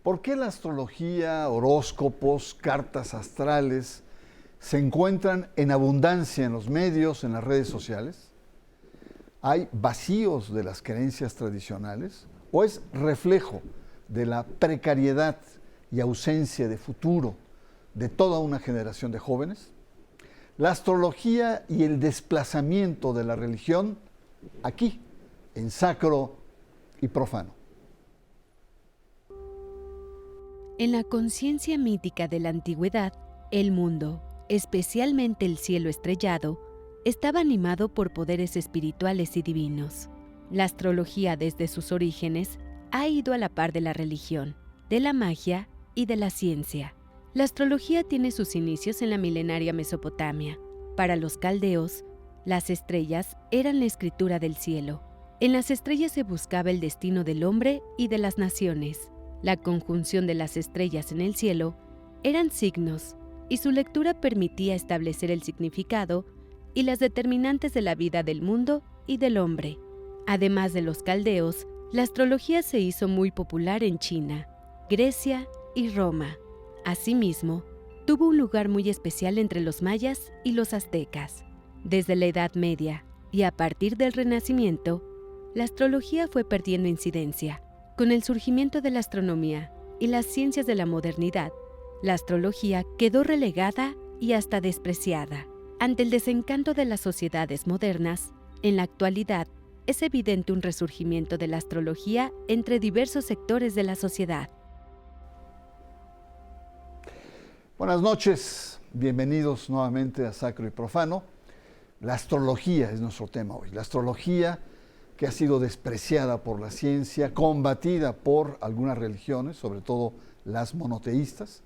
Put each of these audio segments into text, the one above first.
¿Por qué la astrología, horóscopos, cartas astrales se encuentran en abundancia en los medios, en las redes sociales? ¿Hay vacíos de las creencias tradicionales? ¿O es reflejo de la precariedad y ausencia de futuro de toda una generación de jóvenes? La astrología y el desplazamiento de la religión aquí, en Sacro y Profano. En la conciencia mítica de la antigüedad, el mundo, especialmente el cielo estrellado, estaba animado por poderes espirituales y divinos. La astrología desde sus orígenes ha ido a la par de la religión, de la magia y de la ciencia. La astrología tiene sus inicios en la milenaria Mesopotamia. Para los caldeos, las estrellas eran la escritura del cielo. En las estrellas se buscaba el destino del hombre y de las naciones. La conjunción de las estrellas en el cielo eran signos, y su lectura permitía establecer el significado y las determinantes de la vida del mundo y del hombre. Además de los caldeos, la astrología se hizo muy popular en China, Grecia y Roma. Asimismo, tuvo un lugar muy especial entre los mayas y los aztecas. Desde la Edad Media y a partir del Renacimiento, la astrología fue perdiendo incidencia. Con el surgimiento de la astronomía y las ciencias de la modernidad, la astrología quedó relegada y hasta despreciada. Ante el desencanto de las sociedades modernas, en la actualidad es evidente un resurgimiento de la astrología entre diversos sectores de la sociedad. Buenas noches, bienvenidos nuevamente a Sacro y Profano. La astrología es nuestro tema hoy. La astrología que ha sido despreciada por la ciencia, combatida por algunas religiones, sobre todo las monoteístas.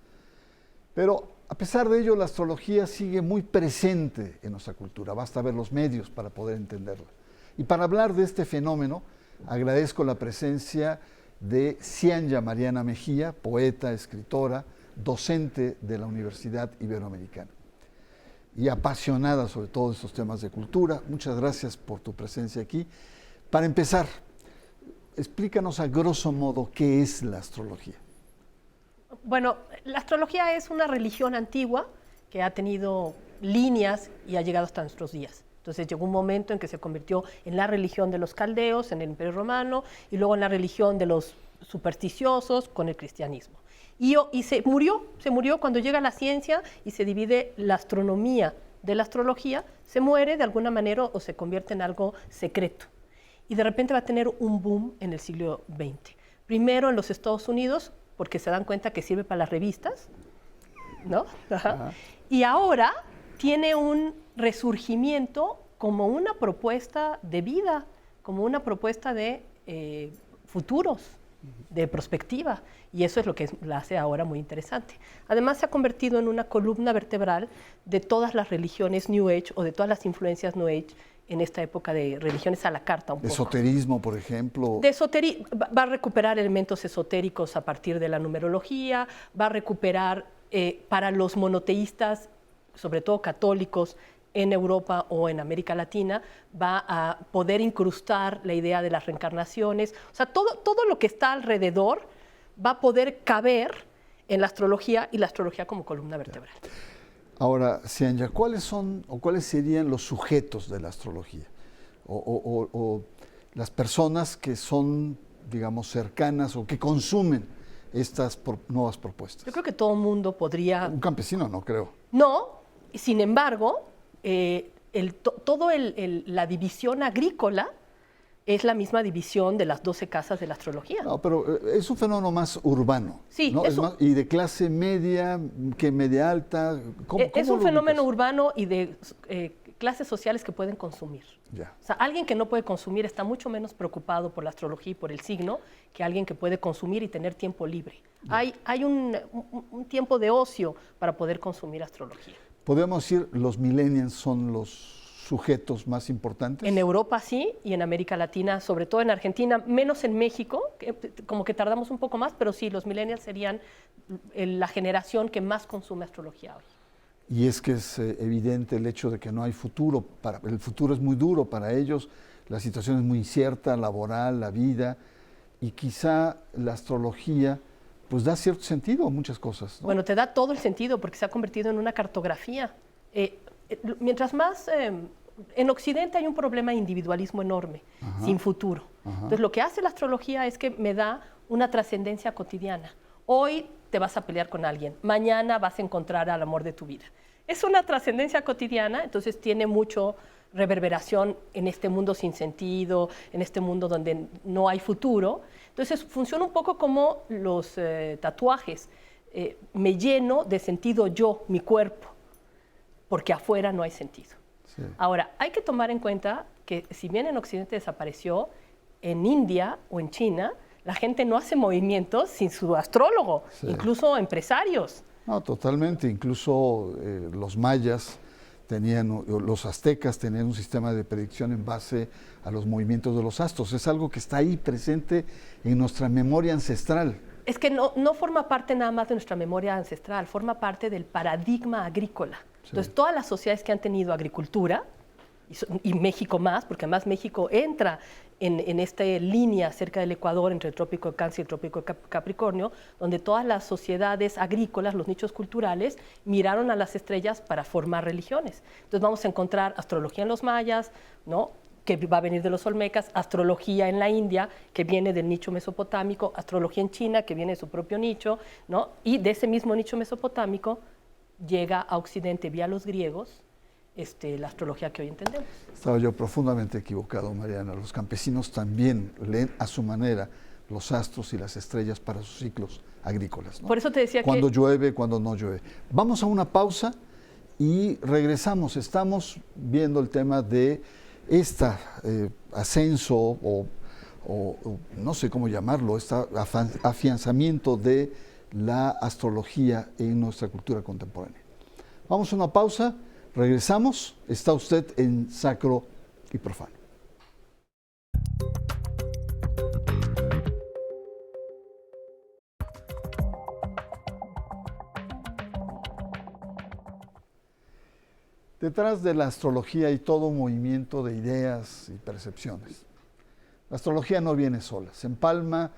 Pero a pesar de ello, la astrología sigue muy presente en nuestra cultura. Basta ver los medios para poder entenderla. Y para hablar de este fenómeno, agradezco la presencia de Cianya Mariana Mejía, poeta, escritora, docente de la Universidad Iberoamericana y apasionada sobre todo de estos temas de cultura. Muchas gracias por tu presencia aquí. Para empezar, explícanos a grosso modo qué es la astrología. Bueno, la astrología es una religión antigua que ha tenido líneas y ha llegado hasta nuestros días. Entonces llegó un momento en que se convirtió en la religión de los caldeos, en el Imperio Romano, y luego en la religión de los supersticiosos con el cristianismo. Y se murió cuando llega la ciencia y se divide la astronomía de la astrología, se muere de alguna manera o se convierte en algo secreto. Y de repente va a tener un boom en el siglo XX. Primero en los Estados Unidos, porque se dan cuenta que sirve para las revistas, ¿no? Ajá. Y ahora tiene un resurgimiento como una propuesta de vida, como una propuesta de futuros, de perspectiva. Y eso es lo que la hace ahora muy interesante. Además, se ha convertido en una columna vertebral de todas las religiones New Age o de todas las influencias New Age en esta época de religiones a la carta. Un poco. Esoterismo, por ejemplo. Va a recuperar elementos esotéricos a partir de la numerología, va a recuperar para los monoteístas, sobre todo católicos, en Europa o en América Latina, va a poder incrustar la idea de las reencarnaciones. O sea, todo lo que está alrededor va a poder caber en la astrología y la astrología como columna vertebral. Ahora, Cianya, ¿cuáles serían los sujetos de la astrología? O las personas que son, digamos, cercanas o que consumen estas nuevas propuestas. Yo creo que todo el mundo podría... Un campesino no creo. No, sin embargo, la división agrícola es la misma división de las 12 casas de la astrología. No, pero es un fenómeno más urbano. Sí, ¿no? Y de clase media, que media alta. Es un fenómeno urbano y de clases sociales que pueden consumir. Ya. O sea, alguien que no puede consumir está mucho menos preocupado por la astrología y por el signo que alguien que puede consumir y tener tiempo libre. Hay un tiempo de ocio para poder consumir astrología. ¿Podemos decir los millennials son los sujetos más importantes? En Europa sí, y en América Latina, sobre todo en Argentina, menos en México, como que tardamos un poco más, pero sí, los millennials serían la generación que más consume astrología hoy. Y es que es evidente el hecho de que no hay futuro. El futuro es muy duro para ellos, la situación es muy incierta, laboral, la vida, y quizá la astrología pues da cierto sentido a muchas cosas, ¿no? Bueno, te da todo el sentido porque se ha convertido en una cartografía. Mientras más... en Occidente hay un problema de individualismo enorme, sin futuro. Entonces, lo que hace la astrología es que me da una trascendencia cotidiana. Hoy te vas a pelear con alguien, mañana vas a encontrar al amor de tu vida. Es una trascendencia cotidiana, entonces tiene mucho reverberación en este mundo sin sentido, en este mundo donde no hay futuro. Entonces, funciona un poco como los tatuajes. Me lleno de sentido yo, mi cuerpo, porque afuera no hay sentido. Sí. Ahora, hay que tomar en cuenta que si bien en Occidente desapareció, en India o en China, la gente no hace movimientos sin su astrólogo, sí. Incluso empresarios. No, totalmente. Incluso los mayas los aztecas tenían un sistema de predicción en base a los movimientos de los astros. Es algo que está ahí presente en nuestra memoria ancestral. Es que no forma parte nada más de nuestra memoria ancestral, forma parte del paradigma agrícola. Sí. Entonces, todas las sociedades que han tenido agricultura, y México más, porque además México entra en esta línea cerca del Ecuador, entre el trópico de Cáncer y el trópico de Capricornio, donde todas las sociedades agrícolas, los nichos culturales, miraron a las estrellas para formar religiones. Entonces vamos a encontrar astrología en los mayas, ¿no?, que va a venir de los olmecas, astrología en la India, que viene del nicho mesopotámico, astrología en China, que viene de su propio nicho, ¿no?, y de ese mismo nicho mesopotámico llega a Occidente vía los griegos, la astrología que hoy entendemos. Estaba yo profundamente equivocado, Mariana. Los campesinos también leen a su manera los astros y las estrellas para sus ciclos agrícolas, ¿no? Por eso te decía cuando llueve, cuando no llueve. Vamos a una pausa y regresamos. Estamos viendo el tema de ascenso o no sé cómo llamarlo, afianzamiento de la astrología en nuestra cultura contemporánea. Vamos a una pausa. Regresamos, está usted en Sacro y Profano. Detrás de la astrología hay todo un movimiento de ideas y percepciones. La astrología no viene sola, se empalma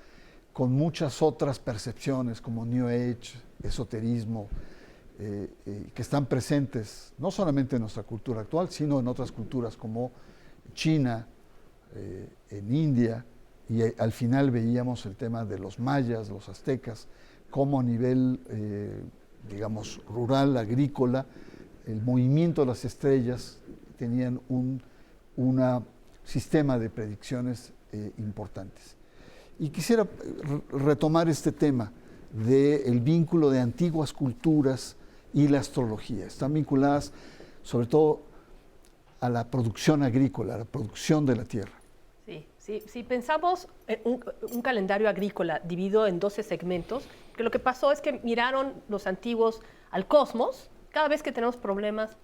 con muchas otras percepciones como New Age, esoterismo, que están presentes no solamente en nuestra cultura actual, sino en otras culturas como China, en India, y al final veíamos el tema de los mayas, los aztecas, como a nivel, digamos, rural, agrícola, el movimiento de las estrellas tenían un sistema de predicciones importantes. Y quisiera retomar este tema del vínculo de antiguas culturas y la astrología. Están vinculadas sobre todo a la producción agrícola, a la producción de la tierra. Sí. Si pensamos en un calendario agrícola dividido en 12 segmentos, que lo que pasó es que miraron los antiguos al cosmos. Cada vez que tenemos problemas,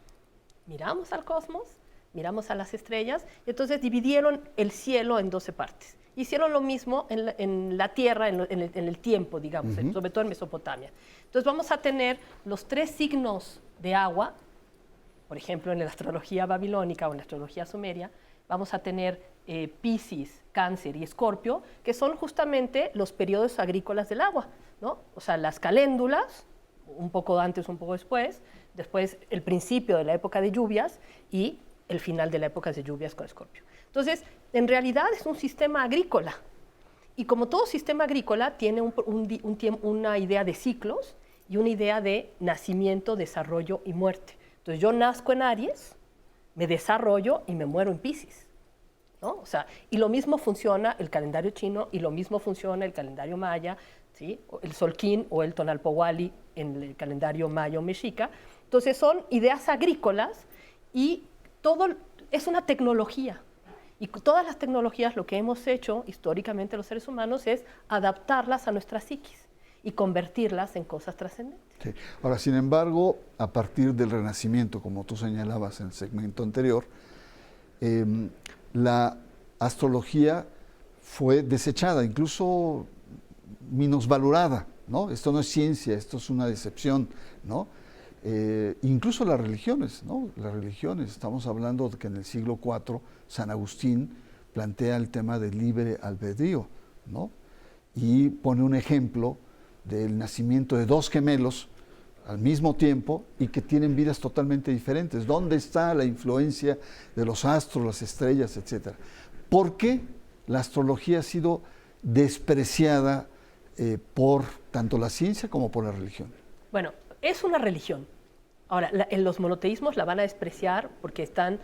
miramos al cosmos, miramos a las estrellas, y entonces dividieron el cielo en 12 partes. Hicieron lo mismo en la tierra, en el tiempo, digamos, sobre todo en Mesopotamia. Entonces vamos a tener los 3 signos de agua, por ejemplo, en la astrología babilónica o en la astrología sumeria, vamos a tener Piscis, Cáncer y Escorpio, que son justamente los periodos agrícolas del agua, ¿no? O sea, las caléndulas, un poco antes, un poco después el principio de la época de lluvias y el final de la época de lluvias con Escorpio. Entonces, en realidad es un sistema agrícola. Y como todo sistema agrícola, tiene una idea de ciclos y una idea de nacimiento, desarrollo y muerte. Entonces, yo nazco en Aries, me desarrollo y me muero en Piscis, ¿no? O sea, y lo mismo funciona el calendario chino y lo mismo funciona el calendario maya, ¿sí? El Solquín o el Tonalpohualli en el calendario maya o mexica. Entonces, son ideas agrícolas y todo es una tecnología. Y todas las tecnologías, lo que hemos hecho históricamente los seres humanos es adaptarlas a nuestra psiquis y convertirlas en cosas trascendentes. Sí. Ahora, sin embargo, a partir del Renacimiento, como tú señalabas en el segmento anterior, la astrología fue desechada, incluso minusvalorada, ¿no? Esto no es ciencia, esto es una decepción, ¿no? Incluso las religiones, ¿no? Las religiones, estamos hablando de que en el siglo IV San Agustín plantea el tema del libre albedrío, ¿no? Y pone un ejemplo del nacimiento de dos gemelos al mismo tiempo y que tienen vidas totalmente diferentes. ¿Dónde está la influencia de los astros, las estrellas, etcétera? ¿Por qué la astrología ha sido despreciada por tanto la ciencia como por la religión? Bueno, es una religión. Ahora, en los monoteísmos la van a despreciar porque están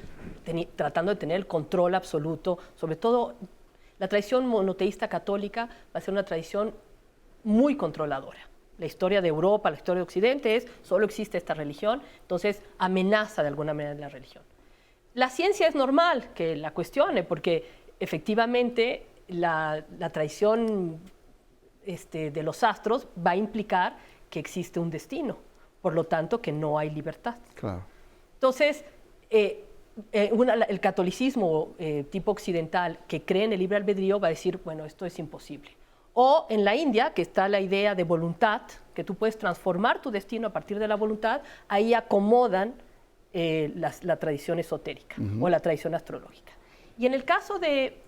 tratando de tener el control absoluto, sobre todo la tradición monoteísta católica va a ser una tradición muy controladora. La historia de Europa, la historia de Occidente es, solo existe esta religión, entonces amenaza de alguna manera la religión. La ciencia es normal que la cuestione, porque efectivamente la tradición de los astros va a implicar que existe un destino, por lo tanto que no hay libertad. Claro. Entonces, el catolicismo tipo occidental que cree en el libre albedrío va a decir, bueno, esto es imposible. O en la India, que está la idea de voluntad, que tú puedes transformar tu destino a partir de la voluntad, ahí acomodan la tradición esotérica o la tradición astrológica. Y en el caso de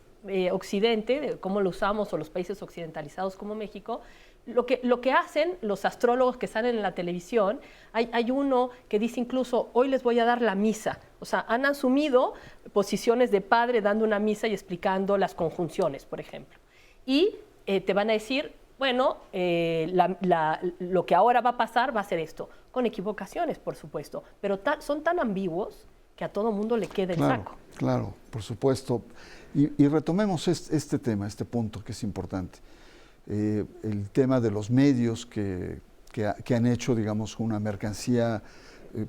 Occidente, de cómo lo usamos, o los países occidentalizados como México, lo que hacen los astrólogos que salen en la televisión, hay uno que dice incluso, hoy les voy a dar la misa. O sea, han asumido posiciones de padre dando una misa y explicando las conjunciones, por ejemplo. Y te van a decir, bueno, lo que ahora va a pasar va a ser esto, con equivocaciones, por supuesto, pero son tan ambiguos que a todo mundo le queda el saco. Claro, por supuesto. Y retomemos este tema, este punto que es importante. El tema de los medios que han hecho, digamos, una mercancía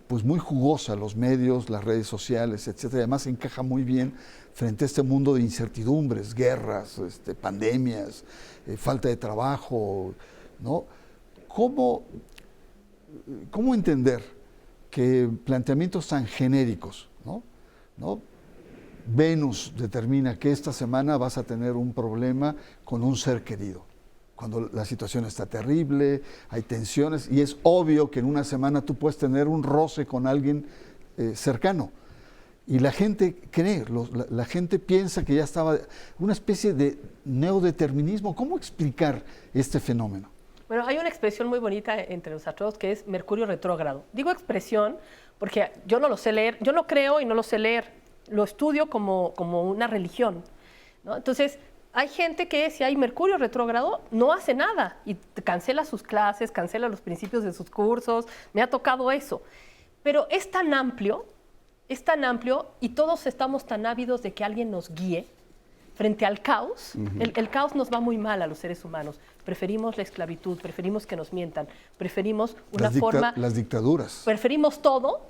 pues muy jugosa, los medios, las redes sociales, etcétera. Además encaja muy bien frente a este mundo de incertidumbres, guerras, pandemias, falta de trabajo, ¿no? ¿Cómo entender que planteamientos tan genéricos, ¿no? Venus determina que esta semana vas a tener un problema con un ser querido, cuando la situación está terrible, hay tensiones, y es obvio que en una semana tú puedes tener un roce con alguien cercano. Y la gente cree, la gente piensa que ya estaba, una especie de neodeterminismo. ¿Cómo explicar este fenómeno? Bueno, hay una expresión muy bonita entre los astrólogos que es Mercurio retrógrado. Digo expresión porque yo no lo sé leer, yo no creo y no lo sé leer, lo estudio como una religión, ¿no? Entonces, hay gente que si hay Mercurio retrógrado no hace nada y cancela sus clases, cancela los principios de sus cursos, me ha tocado eso. Pero es tan amplio y todos estamos tan ávidos de que alguien nos guíe frente al caos. El caos nos va muy mal a los seres humanos. Preferimos la esclavitud, preferimos que nos mientan, preferimos las dictaduras. Preferimos todo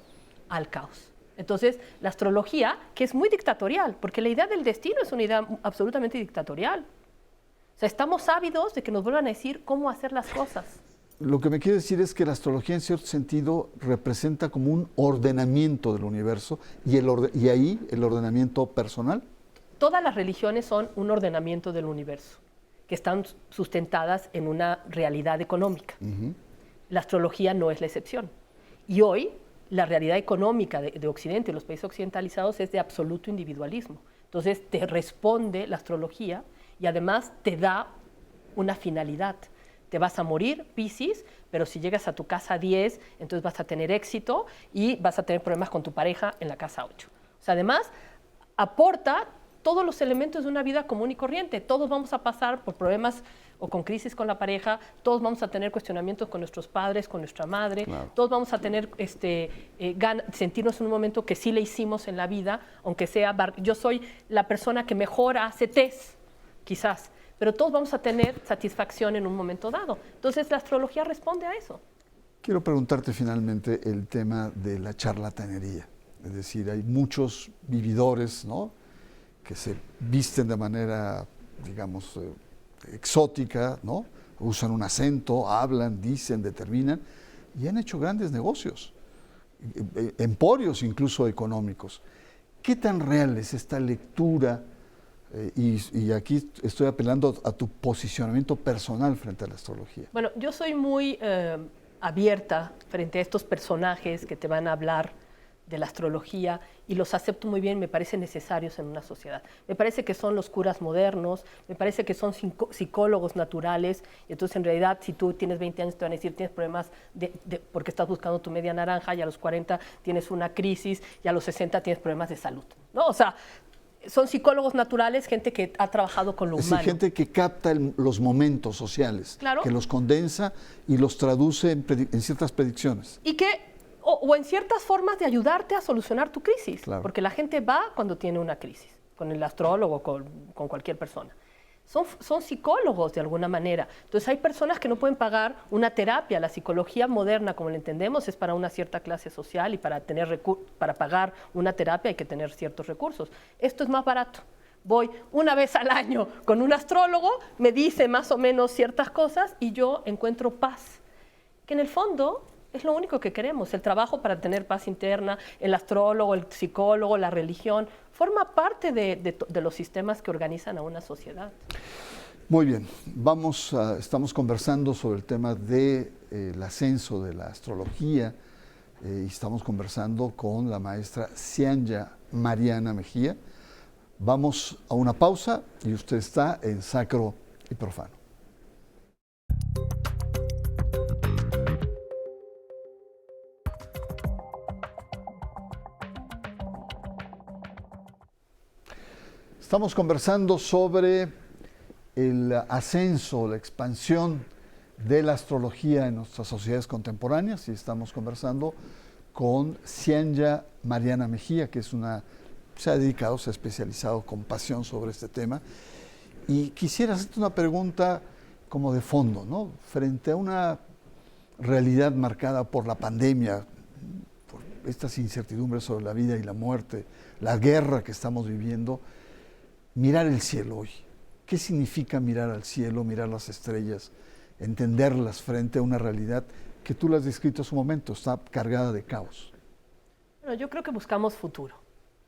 al caos. Entonces, la astrología, que es muy dictatorial, porque la idea del destino es una idea absolutamente dictatorial. O sea, estamos ávidos de que nos vuelvan a decir cómo hacer las cosas. Lo que me quiere decir es que la astrología en cierto sentido representa como un ordenamiento del universo y ahí el ordenamiento personal. Todas las religiones son un ordenamiento del universo, que están sustentadas en una realidad económica. La astrología no es la excepción. Y hoy la realidad económica de Occidente, los países occidentalizados, es de absoluto individualismo. Entonces te responde la astrología y además te da una finalidad. Te vas a morir, Piscis, pero si llegas a tu casa 10, entonces vas a tener éxito y vas a tener problemas con tu pareja en la casa 8. O sea, además, aporta todos los elementos de una vida común y corriente. Todos vamos a pasar por problemas o con crisis con la pareja, todos vamos a tener cuestionamientos con nuestros padres, con nuestra madre, claro. Todos vamos a tener sentirnos en un momento que sí le hicimos en la vida, aunque sea, yo soy la persona que mejor hace test, quizás, pero todos vamos a tener satisfacción en un momento dado. Entonces la astrología responde a eso. Quiero preguntarte finalmente el tema de la charlatanería. Es decir, hay muchos vividores, ¿no?, que se visten de manera, digamos, exótica, ¿no? Usan un acento, hablan, dicen, determinan, y han hecho grandes negocios, emporios incluso económicos. ¿Qué tan real es esta lectura? Y aquí estoy apelando a tu posicionamiento personal frente a la astrología. Bueno, yo soy muy abierta frente a estos personajes que te van a hablar de la astrología y los acepto muy bien, me parecen necesarios en una sociedad. Me parece que son los curas modernos, me parece que son psicólogos naturales, y entonces en realidad si tú tienes 20 años te van a decir tienes problemas porque estás buscando tu media naranja, y a los 40 tienes una crisis, y a los 60 tienes problemas de salud, ¿no? O sea, son psicólogos naturales, gente que ha trabajado con lo humano. Es gente que capta los momentos sociales, claro, que los condensa y los traduce en ciertas predicciones. Y que o en ciertas formas de ayudarte a solucionar tu crisis, claro. Porque la gente va cuando tiene una crisis, con el astrólogo, con cualquier persona. Son psicólogos de alguna manera. Entonces hay personas que no pueden pagar una terapia. La psicología moderna, como la entendemos, es para una cierta clase social y para pagar una terapia hay que tener ciertos recursos. Esto es más barato. Voy una vez al año con un astrólogo, me dice más o menos ciertas cosas y yo encuentro paz, que en el fondo es lo único que queremos. El trabajo para tener paz interna, el astrólogo, el psicólogo, la religión, forma parte de los sistemas que organizan a una sociedad. Muy bien, estamos conversando sobre el tema del ascenso de la astrología y estamos conversando con la maestra Xianya Mariana Mejía. Vamos a una pausa y usted está en Sacro y Profano. Estamos conversando sobre el ascenso, la expansión de la astrología en nuestras sociedades contemporáneas y estamos conversando con Xianya Mariana Mejía, que se ha dedicado, se ha especializado con pasión sobre este tema. Y quisiera hacerte una pregunta como de fondo, ¿no? Frente a una realidad marcada por la pandemia, por estas incertidumbres sobre la vida y la muerte, la guerra que estamos viviendo, mirar el cielo hoy. ¿Qué significa mirar al cielo, mirar las estrellas, entenderlas frente a una realidad que tú la has descrito hace un momento, está cargada de caos? Bueno, yo creo que buscamos futuro.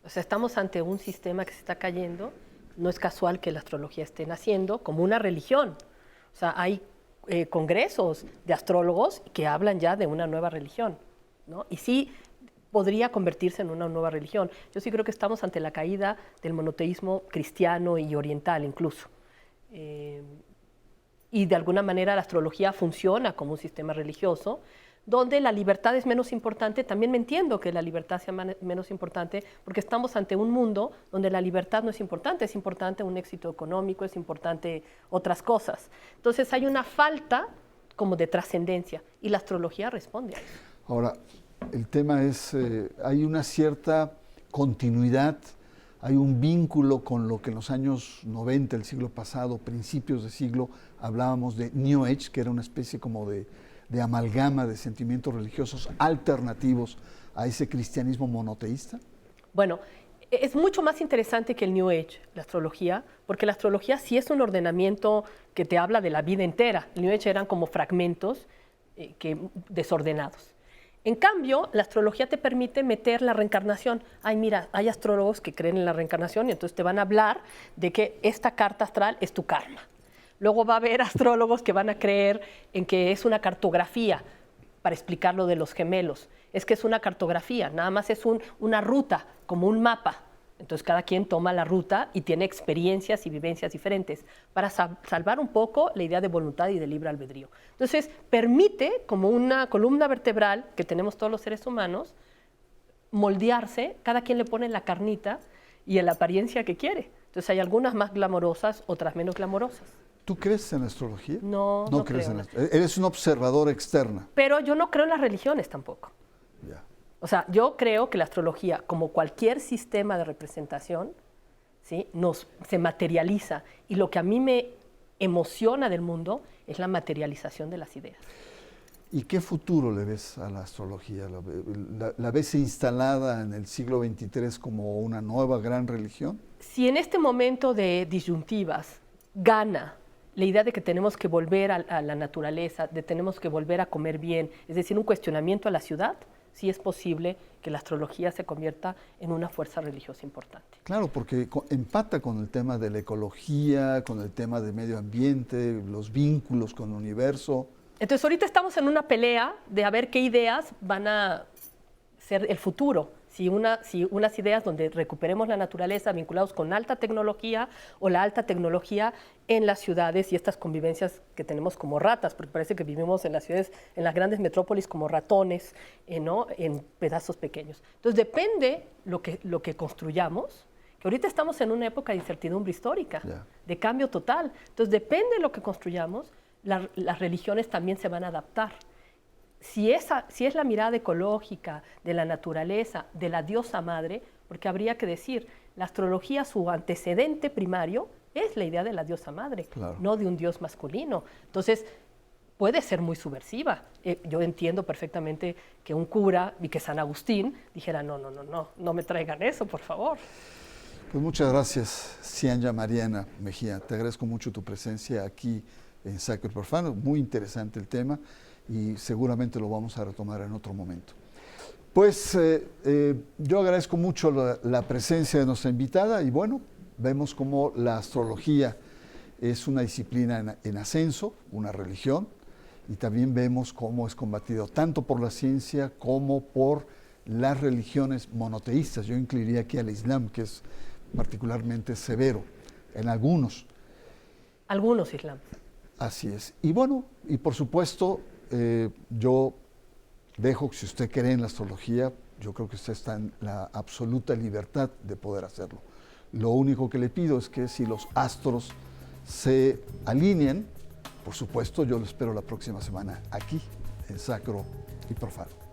O sea, estamos ante un sistema que se está cayendo. No es casual que la astrología esté naciendo como una religión. O sea, hay congresos de astrólogos que hablan ya de una nueva religión, ¿no? Y sí podría convertirse en una nueva religión. Yo sí creo que estamos ante la caída del monoteísmo cristiano y oriental incluso. Y de alguna manera la astrología funciona como un sistema religioso, donde la libertad es menos importante. También me entiendo que la libertad sea menos importante, porque estamos ante un mundo donde la libertad no es importante un éxito económico, es importante otras cosas. Entonces hay una falta como de trascendencia, y la astrología responde a eso. Ahora, el tema es, hay una cierta continuidad, hay un vínculo con lo que en los años 90, el siglo pasado, principios de siglo, hablábamos de New Age, que era una especie como de amalgama de sentimientos religiosos alternativos a ese cristianismo monoteísta? Bueno, es mucho más interesante que el New Age, la astrología, porque la astrología sí es un ordenamiento que te habla de la vida entera. El New Age eran como fragmentos desordenados. En cambio, la astrología te permite meter la reencarnación. Ay, mira, hay astrólogos que creen en la reencarnación y entonces te van a hablar de que esta carta astral es tu karma. Luego va a haber astrólogos que van a creer en que es una cartografía para explicar lo de los gemelos. Es que es una cartografía, nada más es una ruta, como un mapa. Entonces cada quien toma la ruta y tiene experiencias y vivencias diferentes para salvar un poco la idea de voluntad y de libre albedrío. Entonces permite, como una columna vertebral que tenemos todos los seres humanos, moldearse, cada quien le pone la carnita y en la apariencia que quiere. Entonces hay algunas más glamorosas, otras menos glamorosas. ¿Tú crees en la astrología? No crees creo. Eres una observadora externa. Pero yo no creo en las religiones tampoco. Ya. O sea, yo creo que la astrología, como cualquier sistema de representación, ¿sí?, se materializa. Y lo que a mí me emociona del mundo es la materialización de las ideas. ¿Y qué futuro le ves a la astrología? ¿La ves instalada en el siglo XXIII como una nueva gran religión? Si en este momento de disyuntivas gana la idea de que tenemos que volver a la naturaleza, de tenemos que volver a comer bien, es decir, un cuestionamiento a la ciudad, sí es posible que la astrología se convierta en una fuerza religiosa importante. Claro, porque empata con el tema de la ecología, con el tema del medio ambiente, los vínculos con el universo. Entonces ahorita estamos en una pelea de a ver qué ideas van a ser el futuro, si unas ideas donde recuperemos la naturaleza vinculados con alta tecnología o la alta tecnología en las ciudades y estas convivencias que tenemos como ratas, porque parece que vivimos en las ciudades, en las grandes metrópolis como ratones, ¿no? En pedazos pequeños. Entonces depende lo que construyamos, que ahorita estamos en una época de incertidumbre histórica, de cambio total. Entonces depende de lo que construyamos, las religiones también se van a adaptar. Si es la mirada ecológica de la naturaleza, de la diosa madre, porque habría que decir, la astrología, su antecedente primario es la idea de la diosa madre, no de un dios masculino. Entonces, puede ser muy subversiva. Yo entiendo perfectamente que un cura y que San Agustín dijera, no me traigan eso, por favor. Pues muchas gracias, Cianya Mariana Mejía. Te agradezco mucho tu presencia aquí en Sacro y Profano. Muy interesante el tema y seguramente lo vamos a retomar en otro momento. Pues yo agradezco mucho la presencia de nuestra invitada y bueno, vemos cómo la astrología es una disciplina en ascenso, una religión, y también vemos cómo es combatido tanto por la ciencia como por las religiones monoteístas. Yo incluiría aquí al Islam, que es particularmente severo en algunos. Algunos Islam. Así es. Y bueno, y por supuesto, yo dejo que si usted cree en la astrología, yo creo que usted está en la absoluta libertad de poder hacerlo. Lo único que le pido es que si los astros se alineen, por supuesto, yo lo espero la próxima semana aquí en Sacro y Profano.